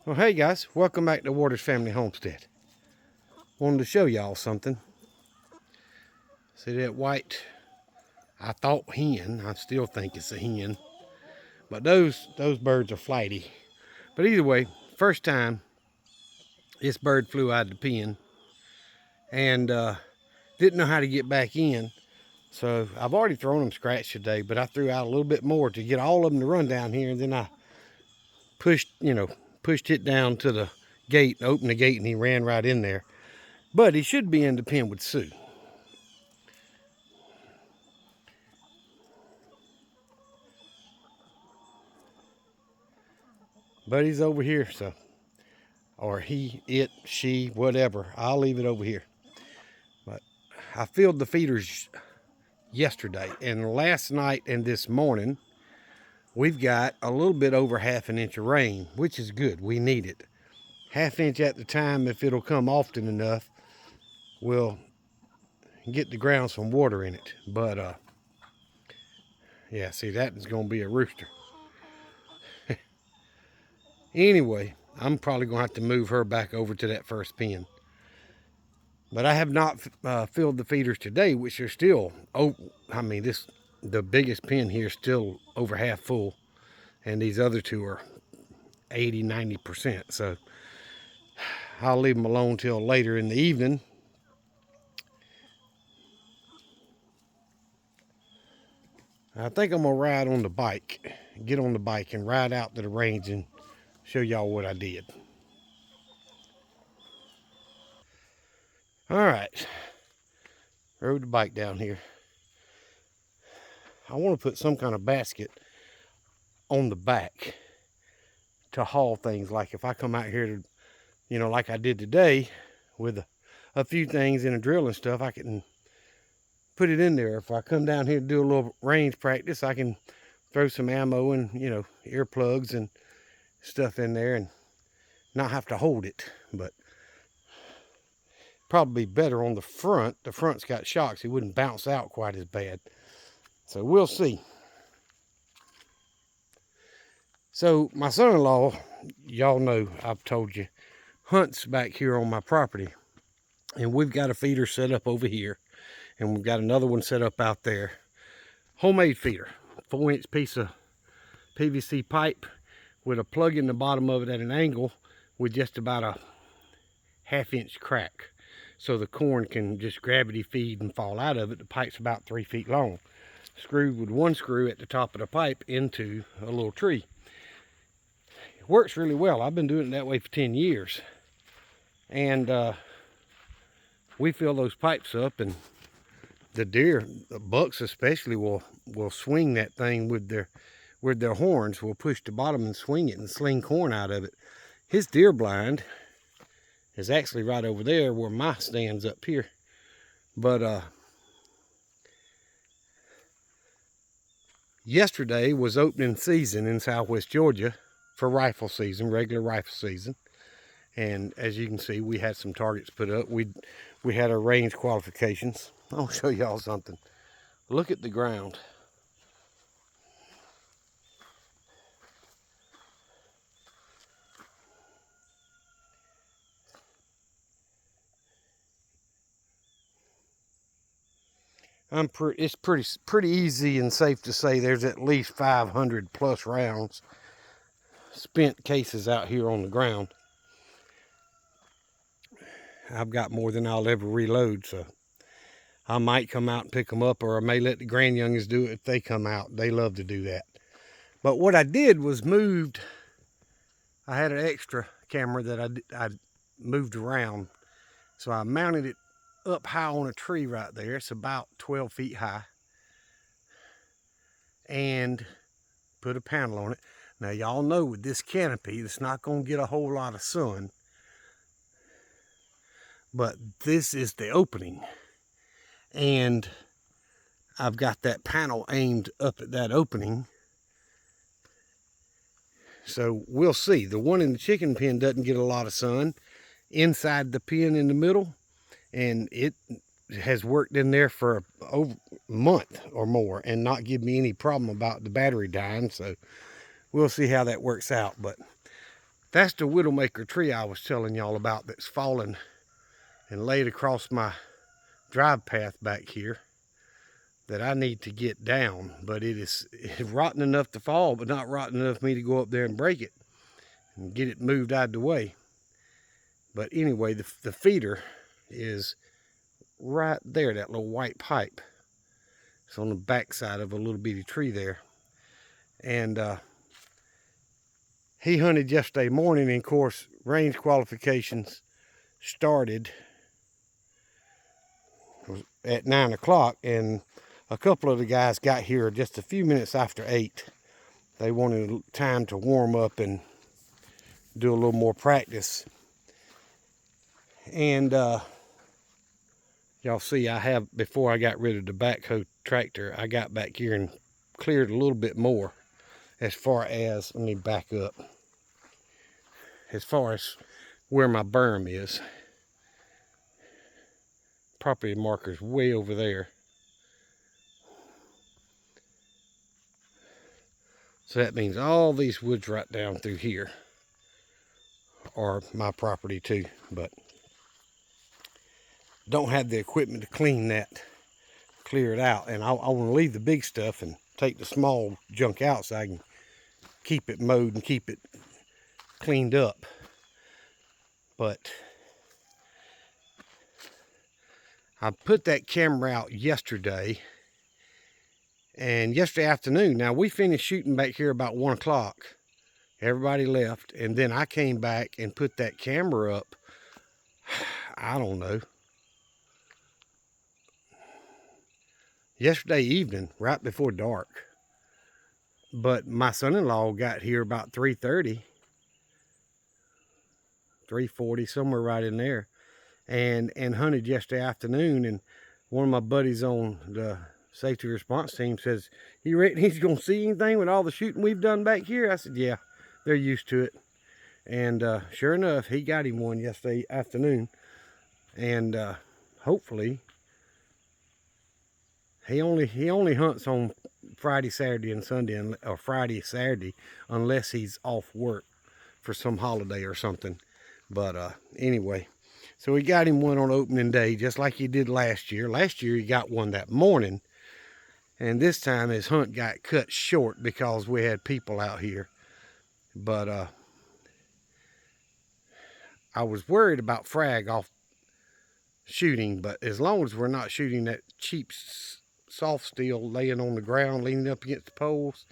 Well, hey guys, welcome back to Waters Family Homestead. Wanted to show y'all something. See that white, I thought hen, I still think it's a hen, but those birds are flighty. But either way, first time this bird flew out of the pen and didn't know how to get back in. So I've already thrown them scratch today, but I threw out a little bit more to get all of them to run down here, and then I pushed it down to the gate, opened the gate, and he ran right in there. But he should be in the pen with Sue. But he's over here, so, or he, it, she, whatever. I'll leave it over here. But I filled the feeders yesterday, and last night and this morning, we've got a little bit over ½ inch of rain, which is good. We need it. ½ inch at the time, if it'll come often enough, we'll get the ground some water in it. But, yeah, see, that is going to be a rooster. Anyway, I'm probably going to have to move her back over to that first pen. But I have not filled the feeders today, which are still, the biggest pen here is still over half full. And these other two are 80, 90%. So I'll leave them alone till later in the evening. I think I'm going to ride on the bike, get on the bike and ride out to the range and show y'all what I did. All right, rode the bike down here. I want to put some kind of basket on the back to haul things. Like if I come out here to, like I did today with a few things in a drill and stuff, I can put it in there. If I come down here to do a little range practice, I can throw some ammo and, earplugs and stuff in there and not have to hold it. But probably better on the front. The front's got shocks. It wouldn't bounce out quite as bad. So we'll see. So my son-in-law, y'all know, I've told you, hunts back here on my property. And we've got a feeder set up over here. And we've got another one set up out there. Homemade feeder. 4-inch piece of PVC pipe with a plug in the bottom of it at an angle with just about a ½ inch crack. So the corn can just gravity feed and fall out of it. The pipe's about 3 feet long. Screwed with one screw at the top of the pipe into a little tree. It works really well. I've been doing it that way for 10 years. And we fill those pipes up, and the deer, the bucks especially, will swing that thing with their horns. Will push the bottom and swing it and sling corn out of it. His deer blind is actually right over there where my stand's up here. But yesterday was opening season in Southwest Georgia for rifle season, regular rifle season. And as you can see, we had some targets put up. We had our range qualifications. I'll show y'all something. Look at the ground. It's pretty easy and safe to say there's at least 500 plus rounds spent cases out here on the ground. I've got more than I'll ever reload, so I might come out and pick them up, or I may let the grand youngins do it if they come out. They love to do that. But what I did was moved. I had an extra camera that I moved around, so I mounted it up high on a tree right there. It's about 12 feet high, and put a panel on it. Now y'all know with this canopy, it's not going to get a whole lot of sun, but this is the opening, and I've got that panel aimed up at that opening. So we'll see. The one in the chicken pen doesn't get a lot of sun inside the pen in the middle, and it has worked in there for over a month or more and not give me any problem about the battery dying. So we'll see how that works out. But That's the widowmaker tree I was telling y'all about that's fallen and laid across my drive path back here that I need to get down. But it's rotten enough to fall, but not rotten enough for me to go up there and break it and get it moved out of the way. But anyway, the feeder is right there, that little white pipe. It's on the back side of a little bitty tree there. And he hunted yesterday morning, and of course, range qualifications started at 9 o'clock, and a couple of the guys got here just a few minutes after 8. They wanted time to warm up and do a little more practice. And y'all see, I have, before I got rid of the backhoe tractor, I got back here and cleared a little bit more. As far as, let me back up, as far as where my berm is. Property marker's way over there. So that means all these woods right down through here are my property too, but don't have the equipment to clean that, clear it out. And I want to leave the big stuff and take the small junk out so I can keep it mowed and keep it cleaned up. But I put that camera out yesterday, and yesterday afternoon, now we finished shooting back here about 1 o'clock. Everybody left, and then I came back and put that camera up, I don't know, yesterday evening, right before dark. But my son-in-law got here about 3:30, 3:40, somewhere right in there, and hunted yesterday afternoon. And one of my buddies on the safety response team says, "You reckon he's gonna see anything with all the shooting we've done back here?" I said, "Yeah, they're used to it." And sure enough, he got him one yesterday afternoon. And hopefully, he only hunts on Friday, Saturday, and Sunday, or Friday, Saturday, unless he's off work for some holiday or something. But anyway, so we got him one on opening day, just like he did last year. Last year he got one that morning, and this time his hunt got cut short because we had people out here. But I was worried about frag off shooting, but as long as we're not shooting that cheap soft steel laying on the ground, leaning up against the poles,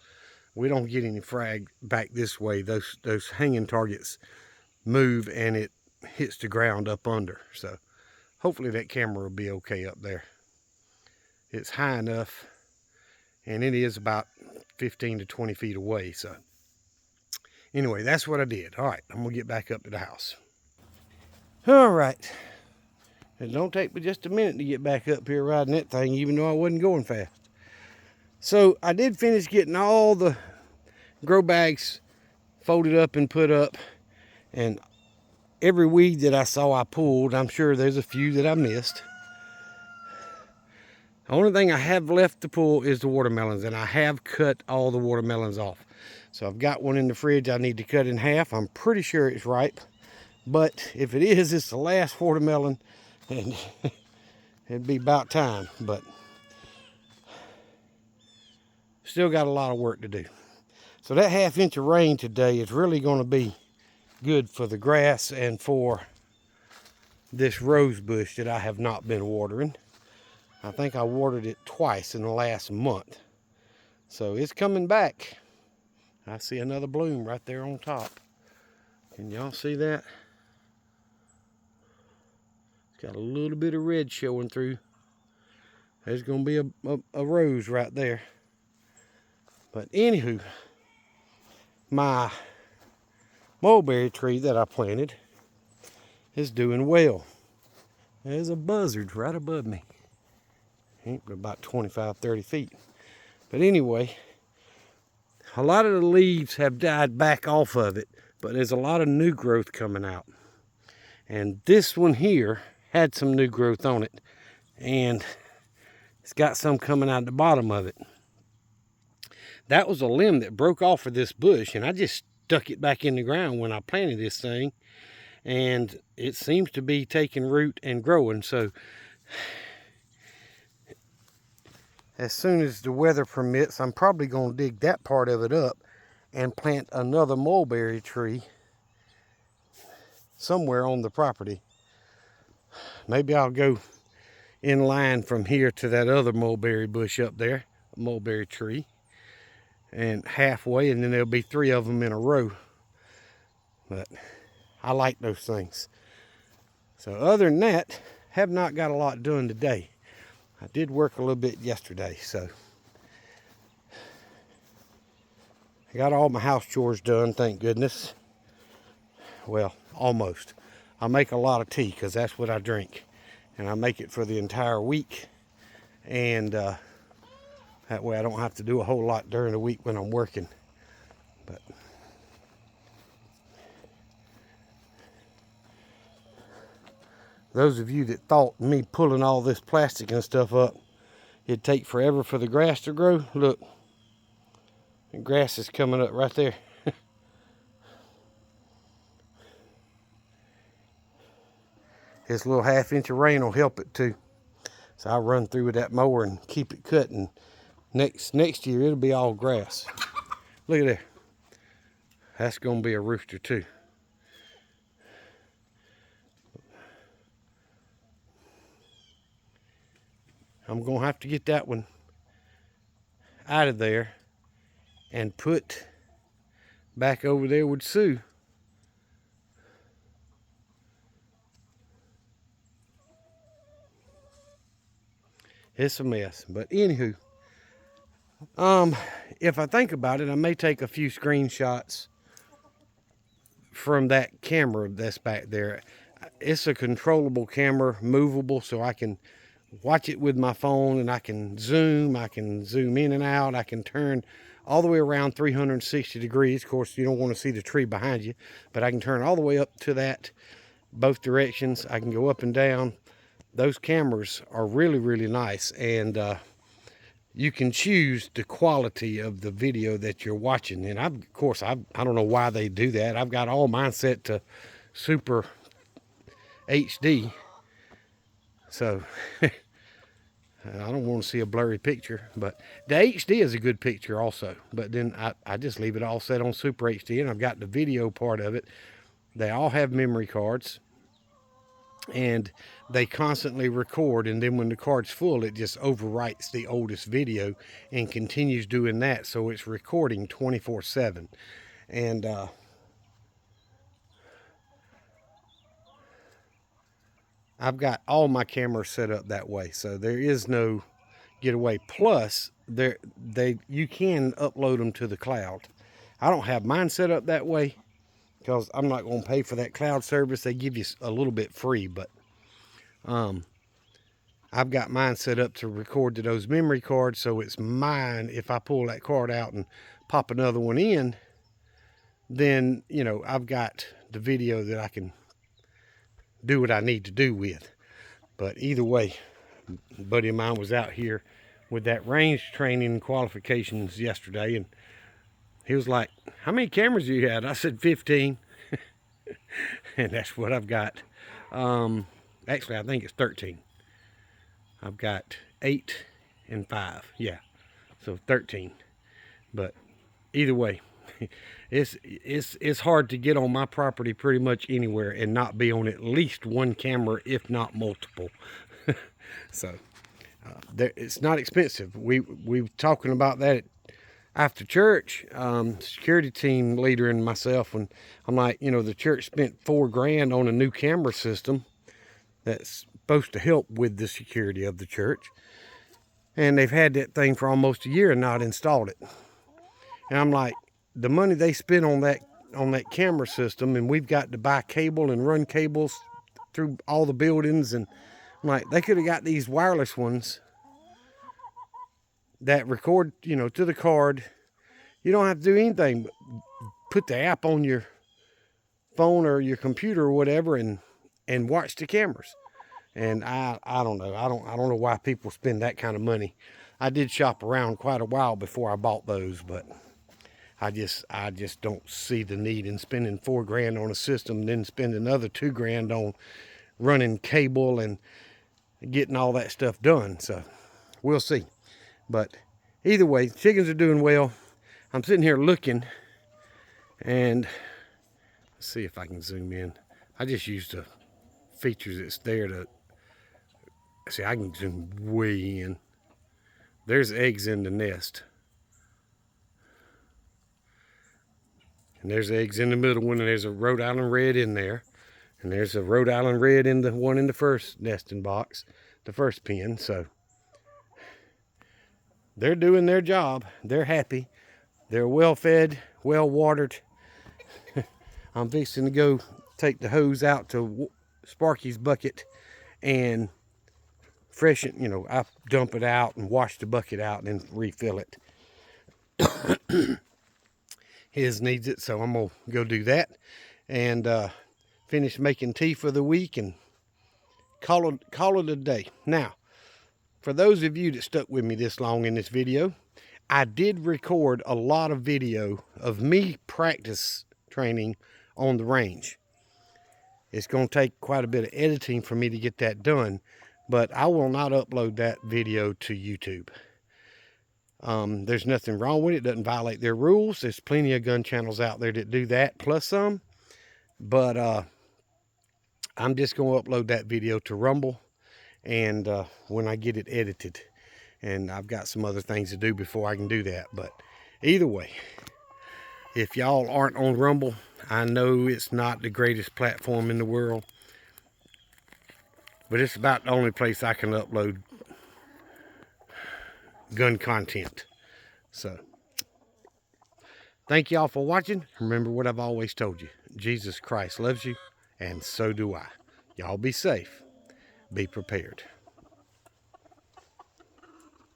we don't get any frag back this way. Those hanging targets move and it hits the ground up under. So hopefully that camera will be okay up there. It's high enough, and it is about 15 to 20 feet away. So anyway, that's what I did. All right, I'm gonna get back up to the house. All right. It don't take me just a minute to get back up here riding that thing, even though I wasn't going fast. So I did finish getting all the grow bags folded up and put up, and every weed that I saw I pulled. I'm sure there's a few that I missed. The only thing I have left to pull is the watermelons, and I have cut all the watermelons off. So I've got one in the fridge I need to cut in half. I'm pretty sure it's ripe, but if it is, it's the last watermelon, and it'd be about time. But still got a lot of work to do. So that 1/2 inch of rain today is really going to be good for the grass and for this rose bush that I have not been watering. I think I watered it twice in the last month. So it's coming back. I see another bloom right there on top. Can y'all see that? It's got a little bit of red showing through. There's going to be a rose right there. But anywho, my mulberry tree that I planted is doing well. There's a buzzard right above me. About 25, 30 feet. But anyway, a lot of the leaves have died back off of it, but there's a lot of new growth coming out. And this one here had some new growth on it, and it's got some coming out the bottom of it. That was a limb that broke off of this bush, and I just stuck it back in the ground when I planted this thing, and it seems to be taking root and growing. So as soon as the weather permits, I'm probably going to dig that part of it up and plant another mulberry tree somewhere on the property. Maybe I'll go in line from here to that other mulberry bush up there, a mulberry tree, and halfway, and then there'll be 3 of them in a row. But I like those things. So other than that, have not got a lot done today. I did work a little bit yesterday, so I got all my house chores done, thank goodness. Well, almost. I make a lot of tea because that's what I drink, and I make it for the entire week, and that way I don't have to do a whole lot during the week when I'm working. But those of you that thought me pulling all this plastic and stuff up, it'd take forever for the grass to grow. Look, the grass is coming up right there. This little 1/2 inch of rain will help it too. So I'll run through with that mower and keep it cut, and next year it'll be all grass. Look at there. That's gonna be a rooster too. I'm gonna have to get that one out of there and put back over there with Sue. It's a mess, but anywho, if I think about it, I may take a few screenshots from that camera that's back there. It's a controllable camera, movable, so I can watch it with my phone, and I can zoom in and out, I can turn all the way around 360 degrees. Of course, you don't want to see the tree behind you, but I can turn all the way up to that, both directions. I can go up and down. Those cameras are really, really nice, and you can choose the quality of the video that you're watching. And I don't know why they do that. I've got all mine set to Super HD, so I don't want to see a blurry picture. But the HD is a good picture also, but then I just leave it all set on Super HD, and I've got the video part of it. They all have memory cards, and they constantly record, and then when the card's full, it just overwrites the oldest video and continues doing that, so it's recording 24/7. And I've got all my cameras set up that way, so there is no getaway. Plus, you can upload them to the cloud. I don't have mine set up that way because I'm not going to pay for that cloud service. They give you a little bit free, but I've got mine set up to record to those memory cards, so it's mine. If I pull that card out and pop another one in, then, you know, I've got the video that I can do what I need to do with. But either way, a buddy of mine was out here with that range training qualifications yesterday, and he was like, how many cameras do you have? I said 15. And that's what I've got. Actually, I think it's 13. I've got 8 and 5. Yeah, so 13. But either way, it's hard to get on my property pretty much anywhere and not be on at least one camera, if not multiple. So it's not expensive. We were talking about that after church, security team leader and myself, and I'm like, you know, the church spent $4 grand on a new camera system that's supposed to help with the security of the church, and they've had that thing for almost a year and not installed it. And I'm like, the money they spent on that camera system, and we've got to buy cable and run cables through all the buildings, and I'm like, they could have got these wireless ones that record, you know, to the card. You don't have to do anything but put the app on your phone or your computer or whatever, and watch the cameras. And I don't know. I don't know why people spend that kind of money. I did shop around quite a while before I bought those, but I just don't see the need in spending $4 grand on a system, and then spend another $2 grand on running cable and getting all that stuff done. So we'll see. But either way, chickens are doing well. I'm sitting here looking, and let's see if I can zoom in. I just used the features that's there to see. I can zoom way in. There's eggs in the nest. And there's eggs in the middle one, and there's a Rhode Island Red in there. And there's a Rhode Island Red in the one in the first nesting box, the first pen. So they're doing their job. They're happy. They're well fed, well watered. I'm fixing to go take the hose out to Sparky's bucket and freshen, I dump it out and wash the bucket out and then refill it. His needs it, so I'm gonna go do that and finish making tea for the week and call it a day. Now, for those of you that stuck with me this long in this video, I did record a lot of video of me practice training on the range. It's going to take quite a bit of editing for me to get that done, but I will not upload that video to YouTube. There's nothing wrong with it. It doesn't violate their rules. There's plenty of gun channels out there that do that, plus some. But I'm just going to upload that video to Rumble, and when I get it edited. And I've got some other things to do before I can do that. But either way, if y'all aren't on Rumble, I know it's not the greatest platform in the world, but it's about the only place I can upload gun content. So thank y'all for watching. Remember what I've always told you: Jesus Christ loves you, and so do I. Y'all be safe, be prepared.